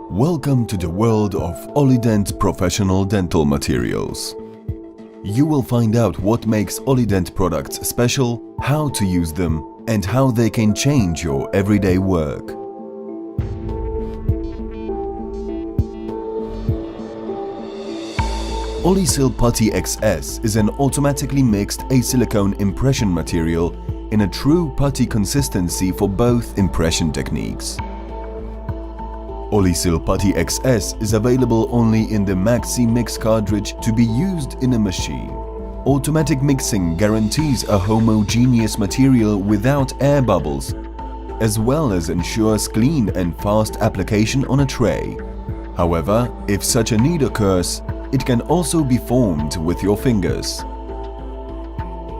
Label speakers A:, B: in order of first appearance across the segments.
A: Welcome to the world of OLIDENT professional dental materials. You will find out what makes OLIDENT products special, how to use them, and how they can change your everyday work. OliSil PUTTY XS is an automatically mixed A-silicone impression material in a true putty consistency for both impression techniques. OliSil PUTTY XS is available only in the Maxi Mix cartridge to be used in a machine. Automatic mixing guarantees a homogeneous material without air bubbles, as well as ensures clean and fast application on a tray. However, if such a need occurs, it can also be formed with your fingers.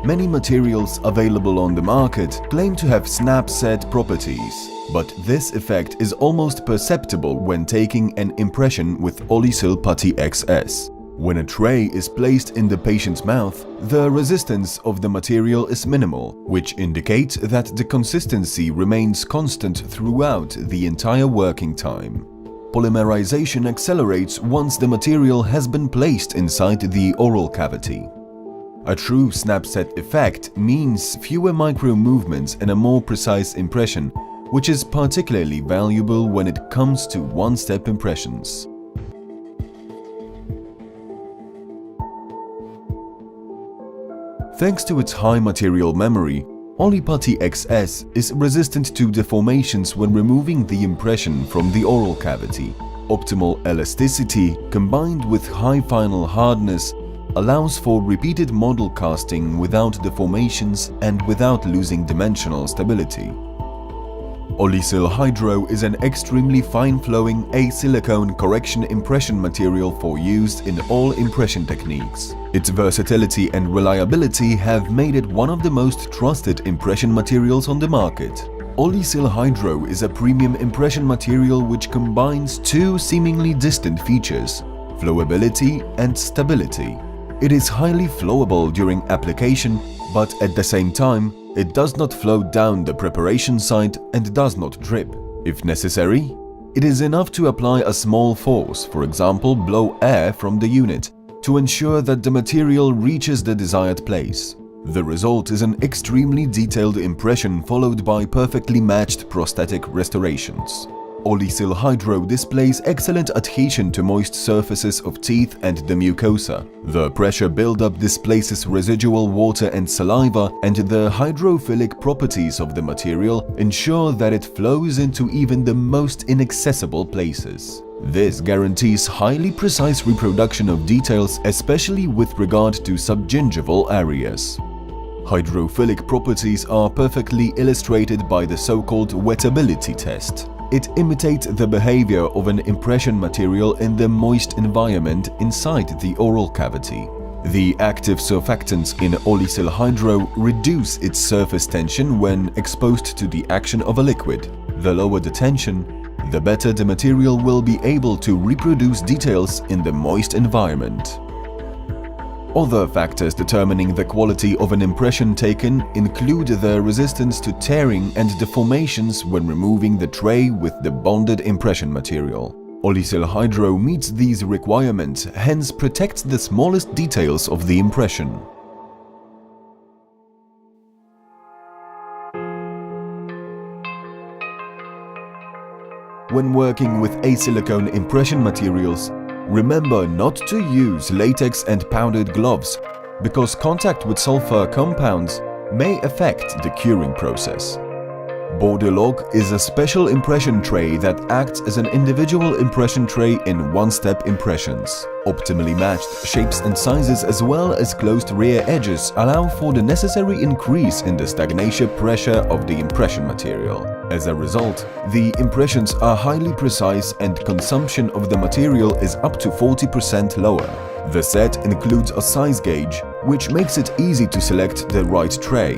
A: Many materials available on the market claim to have snap-set properties, but this effect is almost perceptible when taking an impression with OliSil PUTTY XS. When a tray is placed in the patient's mouth, the resistance of the material is minimal, which indicates that the consistency remains constant throughout the entire working time. Polymerization accelerates once the material has been placed inside the oral cavity. A true snap-set effect means fewer micro-movements and a more precise impression, which is particularly valuable when it comes to one-step impressions. Thanks to its high material memory, OliSil PUTTY XS is resistant to deformations when removing the impression from the oral cavity. Optimal elasticity combined with high final hardness allows for repeated model casting without deformations and without losing dimensional stability. OliSil HYDRO is an extremely fine-flowing A-silicone correction impression material for use in all impression techniques. Its versatility and reliability have made it one of the most trusted impression materials on the market. OliSil HYDRO is a premium impression material which combines two seemingly distant features: flowability and stability. It is highly flowable during application, but at the same time, it does not flow down the preparation site and does not drip. If necessary, it is enough to apply a small force, for example blow air from the unit, to ensure that the material reaches the desired place. The result is an extremely detailed impression followed by perfectly matched prosthetic restorations. OliSil HYDRO displays excellent adhesion to moist surfaces of teeth and the mucosa. The pressure buildup displaces residual water and saliva, and the hydrophilic properties of the material ensure that it flows into even the most inaccessible places. This guarantees highly precise reproduction of details, especially with regard to subgingival areas. Hydrophilic properties are perfectly illustrated by the so-called wettability test. It imitates the behavior of an impression material in the moist environment inside the oral cavity. The active surfactants in OliSil HYDRO reduce its surface tension when exposed to the action of a liquid. The lower the tension, the better the material will be able to reproduce details in the moist environment. Other factors determining the quality of an impression taken include the resistance to tearing and deformations when removing the tray with the bonded impression material. OliSil HYDRO meets these requirements, hence protects the smallest details of the impression. When working with A-silicone impression materials, remember not to use latex and powdered gloves, because contact with sulfur compounds may affect the curing process. Bordelog is a special impression tray that acts as an individual impression tray in one-step impressions. Optimally matched shapes and sizes as well as closed rear edges allow for the necessary increase in the stagnation pressure of the impression material. As a result, the impressions are highly precise and consumption of the material is up to 40% lower. The set includes a size gauge, which makes it easy to select the right tray.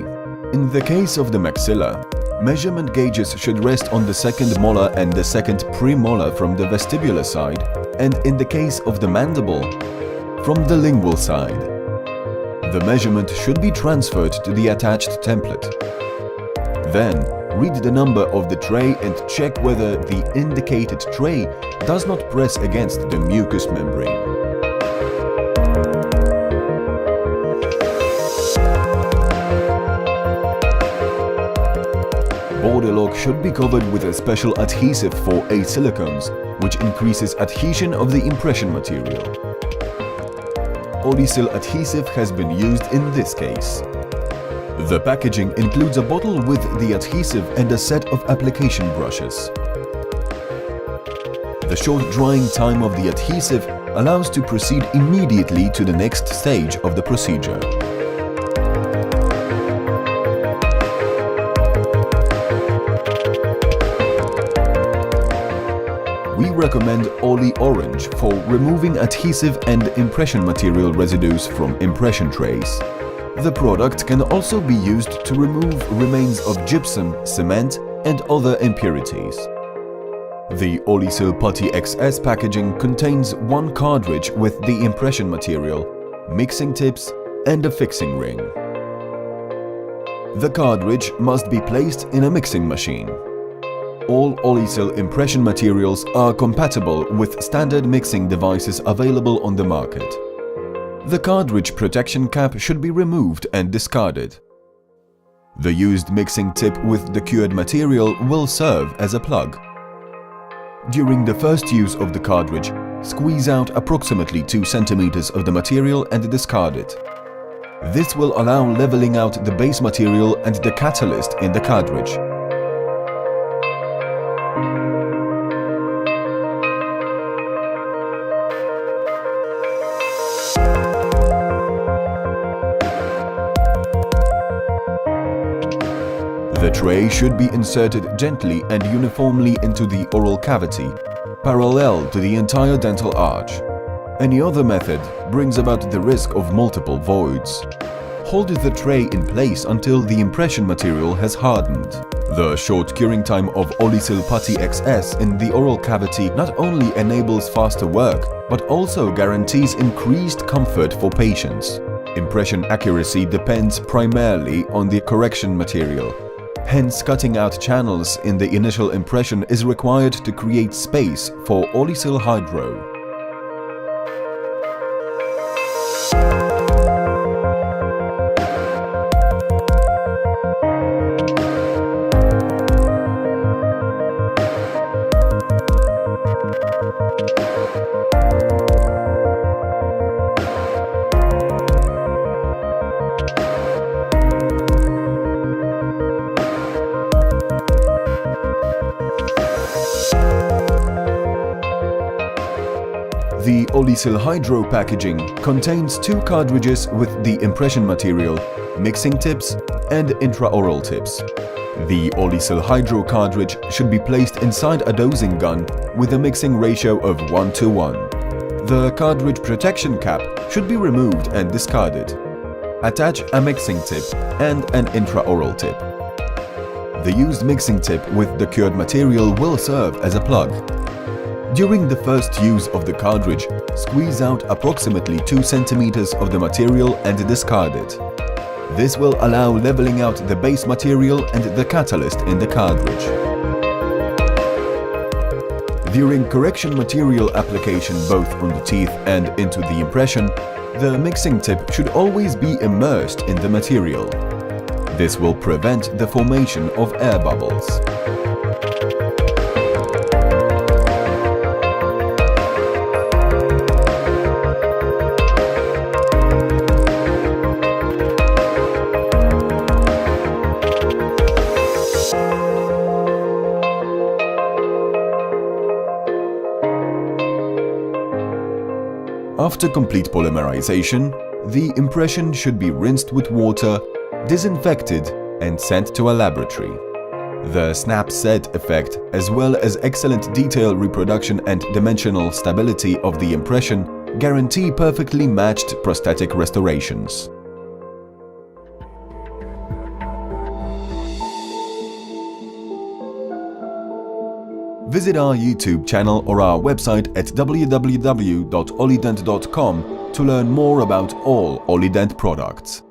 A: In the case of the maxilla, measurement gauges should rest on the second molar and the second premolar from the vestibular side, and in the case of the mandible, from the lingual side. The measurement should be transferred to the attached template. Then, read the number of the tray and check whether the indicated tray does not press against the mucous membrane. Border lock should be covered with a special adhesive for A-silicones, which increases adhesion of the impression material. OliSil adhesive has been used in this case. The packaging includes a bottle with the adhesive and a set of application brushes. The short drying time of the adhesive allows to proceed immediately to the next stage of the procedure. We recommend Oli Orange for removing adhesive and impression material residues from impression trays. The product can also be used to remove remains of gypsum, cement and other impurities. The OliSil PUTTY XS packaging contains one cartridge with the impression material, mixing tips and a fixing ring. The cartridge must be placed in a mixing machine. All OliSil impression materials are compatible with standard mixing devices available on the market. The cartridge protection cap should be removed and discarded. The used mixing tip with the cured material will serve as a plug. During the first use of the cartridge, squeeze out approximately 2 cm of the material and discard it. This will allow leveling out the base material and the catalyst in the cartridge. The tray should be inserted gently and uniformly into the oral cavity, parallel to the entire dental arch. Any other method brings about the risk of multiple voids. Hold the tray in place until the impression material has hardened. The short curing time of OliSil PUTTY XS in the oral cavity not only enables faster work, but also guarantees increased comfort for patients. Impression accuracy depends primarily on the correction material. Hence, cutting out channels in the initial impression is required to create space for OliSil HYDRO. The OliSil HYDRO packaging contains 2 cartridges with the impression material, mixing tips and intraoral tips. The OliSil HYDRO cartridge should be placed inside a dosing gun with a mixing ratio of 1:1. The cartridge protection cap should be removed and discarded. Attach a mixing tip and an intraoral tip. The used mixing tip with the cured material will serve as a plug. During the first use of the cartridge, squeeze out approximately 2 cm of the material and discard it. This will allow leveling out the base material and the catalyst in the cartridge. During correction material application both on the teeth and into the impression, the mixing tip should always be immersed in the material. This will prevent the formation of air bubbles. After complete polymerization, the impression should be rinsed with water, disinfected and sent to a laboratory. The snap set effect, as well as excellent detail reproduction and dimensional stability of the impression, guarantee perfectly matched prosthetic restorations. Visit our YouTube channel or our website at www.olident.com to learn more about all OLIDENT products.